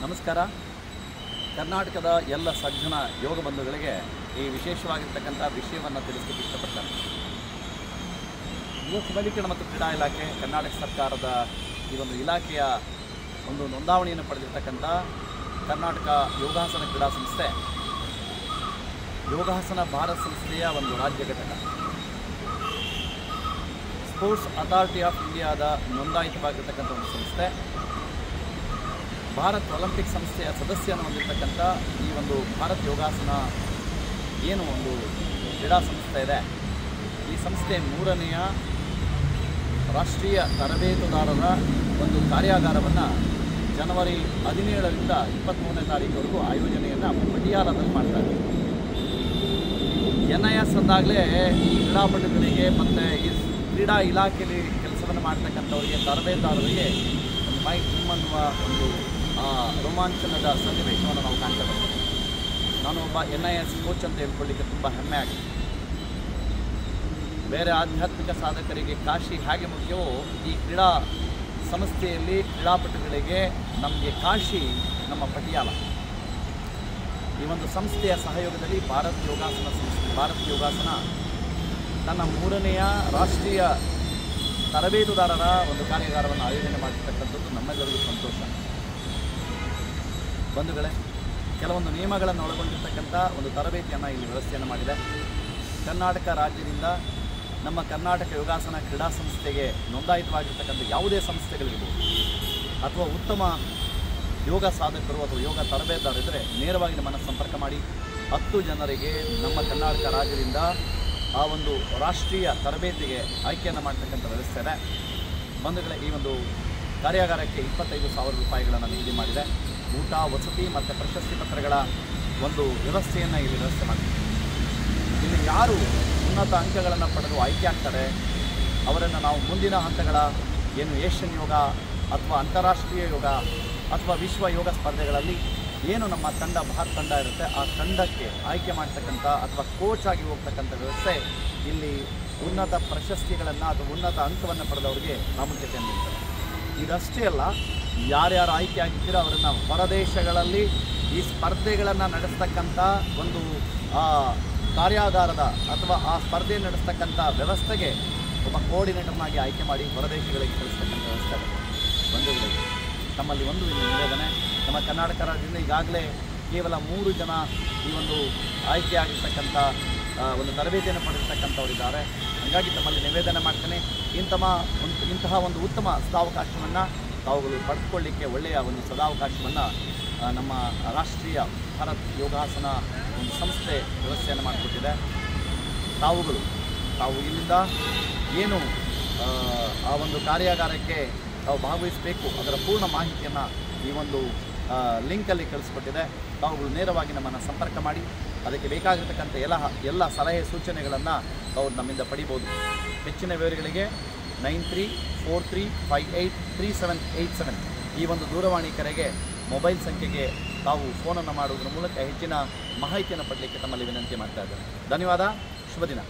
ನಮಸ್ಕಾರ. ಕರ್ನಾಟಕದ ಎಲ್ಲ ಸಜ್ಜನ ಯೋಗ ಬಂಧುಗಳಿಗೆ ಈ ವಿಶೇಷವಾಗಿರ್ತಕ್ಕಂಥ ವಿಷಯವನ್ನು ತಿಳಿಸಲಿಕ್ಕೆ ಇಷ್ಟಪಡ್ತಾರೆ. ಯುವ ಸಬಲೀಕರಣ ಮತ್ತು ಕ್ರೀಡಾ ಇಲಾಖೆ ಕರ್ನಾಟಕ ಸರ್ಕಾರದ ಈ ಒಂದು ಇಲಾಖೆಯ ಒಂದು ನೋಂದಾವಣಿಯನ್ನು ಪಡೆದಿರ್ತಕ್ಕಂಥ ಕರ್ನಾಟಕ ಯೋಗಾಸನ ಕ್ರೀಡಾ ಸಂಸ್ಥೆ ಯೋಗಾಸನ ಭಾರತ ಸಂಸ್ಥೆಯ ಒಂದು ರಾಜ್ಯ ಘಟಕ. ಸ್ಪೋರ್ಟ್ಸ್ ಅಥಾರಿಟಿ ಆಫ್ ಇಂಡಿಯಾದ ನೋಂದಾಯಿತವಾಗಿರ್ತಕ್ಕಂಥ ಒಂದು ಸಂಸ್ಥೆ. ಭಾರತ್ ಒಲಿಂಪಿಕ್ ಸಂಸ್ಥೆಯ ಸದಸ್ಯನ ಹೊಂದಿರತಕ್ಕಂಥ ಈ ಒಂದು ಭಾರತ್ ಯೋಗಾಸನ ಏನು ಒಂದು ಕ್ರೀಡಾ ಸಂಸ್ಥೆ ಇದೆ, ಈ ಸಂಸ್ಥೆ 3ನೆಯ ರಾಷ್ಟ್ರೀಯ ತರಬೇತುದಾರರ ಒಂದು ಕಾರ್ಯಾಗಾರವನ್ನು ಜನವರಿ 17ರಿಂದ 23ನೇ ತಾರೀಕುವರೆಗೂ ಆಯೋಜನೆಯನ್ನು ಪಟಿಯಾಲದಲ್ಲಿ ಮಾಡ್ತಾರೆ. NIS ಅಂದಾಗಲೇ ಈ ಕ್ರೀಡಾಪಟುಗಳಿಗೆ ಮತ್ತು ಈ ಕ್ರೀಡಾ ಇಲಾಖೆಯಲ್ಲಿ ಕೆಲಸವನ್ನು ಮಾಡ್ತಕ್ಕಂಥವರಿಗೆ ತರಬೇತುದಾರರಿಗೆ ಒಂದು ಮೈ ಅನ್ನುವ ಒಂದು ರೋಮಾಂಚನದ ಸನ್ನಿವೇಶವನ್ನು ನಾವು ಕಾಣ್ತಾ ಬರ್ತೀವಿ. ನಾನು ಒಬ್ಬ NIS ಕೋಚ್ ಅಂತ ಹೇಳ್ಕೊಳ್ಳಿಕ್ಕೆ ತುಂಬ ಹೆಮ್ಮೆ ಆಗಿದೆ. ಬೇರೆ ಆಧ್ಯಾತ್ಮಿಕ ಸಾಧಕರಿಗೆ ಕಾಶಿ ಹೇಗೆ ಮುಖ್ಯವೋ, ಈ ಕ್ರೀಡಾ ಸಂಸ್ಥೆಯಲ್ಲಿ ಕ್ರೀಡಾಪಟುಗಳಿಗೆ ನಮಗೆ ಕಾಶಿ ನಮ್ಮ ಪಟಿಯಾಲ. ಈ ಒಂದು ಸಂಸ್ಥೆಯ ಸಹಯೋಗದಲ್ಲಿ ಭಾರತ್ ಯೋಗಾಸನ ತನ್ನ 3ನೆಯ ರಾಷ್ಟ್ರೀಯ ತರಬೇತುದಾರರ ಒಂದು ಕಾರ್ಯಾಗಾರವನ್ನು ಆಯೋಜನೆ ಮಾಡಿರ್ತಕ್ಕಂಥದ್ದು ನಮ್ಮೆಲ್ಲರಿಗೂ ಸಂತೋಷ. ಬಂಧುಗಳೇ, ಕೆಲವೊಂದು ನಿಯಮಗಳನ್ನು ಒಳಗೊಂಡಿರ್ತಕ್ಕಂಥ ಒಂದು ತರಬೇತಿಯನ್ನು ಇಲ್ಲಿ ವ್ಯವಸ್ಥೆಯನ್ನು ಮಾಡಿದೆ. ಕರ್ನಾಟಕ ರಾಜ್ಯದಿಂದ ನಮ್ಮ ಕರ್ನಾಟಕ ಯೋಗಾಸನ ಕ್ರೀಡಾ ಸಂಸ್ಥೆಗೆ ನೋಂದಾಯಿತವಾಗಿರ್ತಕ್ಕಂಥ ಯಾವುದೇ ಸಂಸ್ಥೆಗಳಿರ್ಬೋದು ಅಥವಾ ಉತ್ತಮ ಯೋಗ ಸಾಧಕರು ಅಥವಾ ಯೋಗ ತರಬೇತುದಾರರಿದ್ದರೆ ನೇರವಾಗಿ ನಮ್ಮನ್ನು ಸಂಪರ್ಕ ಮಾಡಿ 10 ಜನರಿಗೆ ನಮ್ಮ ಕರ್ನಾಟಕ ರಾಜ್ಯದಿಂದ ಆ ಒಂದು ರಾಷ್ಟ್ರೀಯ ತರಬೇತಿಗೆ ಆಯ್ಕೆಯನ್ನು ಮಾಡ್ತಕ್ಕಂಥ ವ್ಯವಸ್ಥೆ ಇದೆ. ಬಂಧುಗಳೇ, ಈ ಒಂದು ಕಾರ್ಯಾಗಾರಕ್ಕೆ 25,000 ರೂಪಾಯಿಗಳನ್ನು ನಿಗದಿ ಮಾಡಿದೆ. ಊಟ, ವಸತಿ ಮತ್ತು ಪ್ರಶಸ್ತಿ ಪತ್ರಗಳ ಒಂದು ವ್ಯವಸ್ಥೆಯನ್ನು ಇಲ್ಲಿ ವ್ಯವಸ್ಥೆ ಮಾಡಿದೆ. ಇಲ್ಲಿ ಯಾರು ಉನ್ನತ ಅಂಕಗಳನ್ನು ಪಡೆದು ಆಯ್ಕೆ ಆಗ್ತಾರೆ ಅವರನ್ನು ನಾವು ಮುಂದಿನ ಹಂತಗಳ ಏನು ಏಷ್ಯನ್ ಯೋಗ ಅಥವಾ ಅಂತಾರಾಷ್ಟ್ರೀಯ ಯೋಗ ಅಥವಾ ವಿಶ್ವ ಯೋಗ ಸ್ಪರ್ಧೆಗಳಲ್ಲಿ ಏನು ನಮ್ಮ ತಂಡ ಭಾರತ ತಂಡ ಇರುತ್ತೆ, ಆ ತಂಡಕ್ಕೆ ಆಯ್ಕೆ ಮಾಡ್ತಕ್ಕಂಥ ಅಥವಾ ಕೋಚ್ ಆಗಿ ಹೋಗ್ತಕ್ಕಂಥ ವ್ಯವಸ್ಥೆ ಇಲ್ಲಿ ಉನ್ನತ ಪ್ರಶಸ್ತಿಗಳನ್ನು ಅಥವಾ ಉನ್ನತ ಅಂಕವನ್ನು ಪಡೆದವರಿಗೆ ಪ್ರಾಮುಖ್ಯತೆಯನ್ನು ನೀಡ್ತಾರೆ. ಇದಷ್ಟೇ ಅಲ್ಲ, ಯಾರ್ಯಾರು ಆಯ್ಕೆ ಆಗಿದ್ದೀರೋ ಅವರನ್ನು ಹೊರದೇಶಗಳಲ್ಲಿ ಈ ಸ್ಪರ್ಧೆಗಳನ್ನು ನಡೆಸ್ತಕ್ಕಂಥ ಒಂದು ಕಾರ್ಯಾಗಾರದ ಅಥವಾ ಆ ಸ್ಪರ್ಧೆ ನಡೆಸ್ತಕ್ಕಂಥ ವ್ಯವಸ್ಥೆಗೆ ಒಬ್ಬ ಕೋಆರ್ಡಿನೇಟರ್ನಾಗಿ ಆಯ್ಕೆ ಮಾಡಿ ಹೊರದೇಶಗಳಿಗೆ ಕಳಿಸ್ತಕ್ಕಂಥ ವ್ಯವಸ್ಥೆ ಇದೆ. ಬಂಧುಗಳಿಗೆ, ನಮ್ಮಲ್ಲಿ ಒಂದು ನಿವೇದನೆ, ನಮ್ಮ ಕರ್ನಾಟಕ ರಾಜ್ಯದಿಂದ ಈಗಾಗಲೇ ಕೇವಲ 3 ಜನ ಈ ಒಂದು ಆಯ್ಕೆ ಆಗಿರ್ತಕ್ಕಂಥ ಒಂದು ತರಬೇತಿಯನ್ನು ಪಡೆದಿರ್ತಕ್ಕಂಥವರಿದ್ದಾರೆ. ಹಾಗಾಗಿ ತಮ್ಮಲ್ಲಿ ನಿವೇದನೆ ಮಾಡ್ತೇನೆ, ಇಂತಹ ಒಂದು ಉತ್ತಮ ಸದಾವಕಾಶವನ್ನು ತಾವುಗಳು ಪಡೆದುಕೊಳ್ಳಿಕ್ಕೆ ಒಳ್ಳೆಯ ಒಂದು ಸದಾವಕಾಶವನ್ನು ನಮ್ಮ ರಾಷ್ಟ್ರೀಯ ಭಾರತ್ ಯೋಗಾಸನ ಒಂದು ಸಂಸ್ಥೆ ವ್ಯವಸ್ಥೆಯನ್ನು ಮಾಡಿಕೊಟ್ಟಿದೆ. ತಾವು ಇಲ್ಲಿಂದ ಏನು ಆ ಒಂದು ಕಾರ್ಯಾಗಾರಕ್ಕೆ ತಾವು ಭಾಗವಹಿಸಬೇಕು ಅದರ ಪೂರ್ಣ ಮಾಹಿತಿಯನ್ನು ಈ ಒಂದು ಲಿಂಕಲ್ಲಿ ಕಳಿಸ್ಕೊಟ್ಟಿದೆ. ತಾವುಗಳು ನೇರವಾಗಿ ನಮ್ಮನ್ನು ಸಂಪರ್ಕ ಮಾಡಿ ಅದಕ್ಕೆ ಬೇಕಾಗಿರ್ತಕ್ಕಂಥ ಎಲ್ಲ ಸಲಹೆ ಸೂಚನೆಗಳನ್ನು ತಾವು ನಮ್ಮಿಂದ ಪಡಿಬೋದು. ಹೆಚ್ಚಿನ ವಿವರಗಳಿಗೆ 9343583787 ಈ ಒಂದು ದೂರವಾಣಿ ಕರೆಗೆ ಮೊಬೈಲ್ ಸಂಖ್ಯೆಗೆ ತಾವು ಫೋನನ್ನು ಮಾಡುವುದರ ಮೂಲಕ ಹೆಚ್ಚಿನ ಮಾಹಿತಿಯನ್ನು ಪಡಲಿಕ್ಕೆ ತಮ್ಮಲ್ಲಿ ವಿನಂತಿ ಮಾಡ್ತಾ ಇದ್ದೇನೆ. ಧನ್ಯವಾದ. ಶುಭ ದಿನ.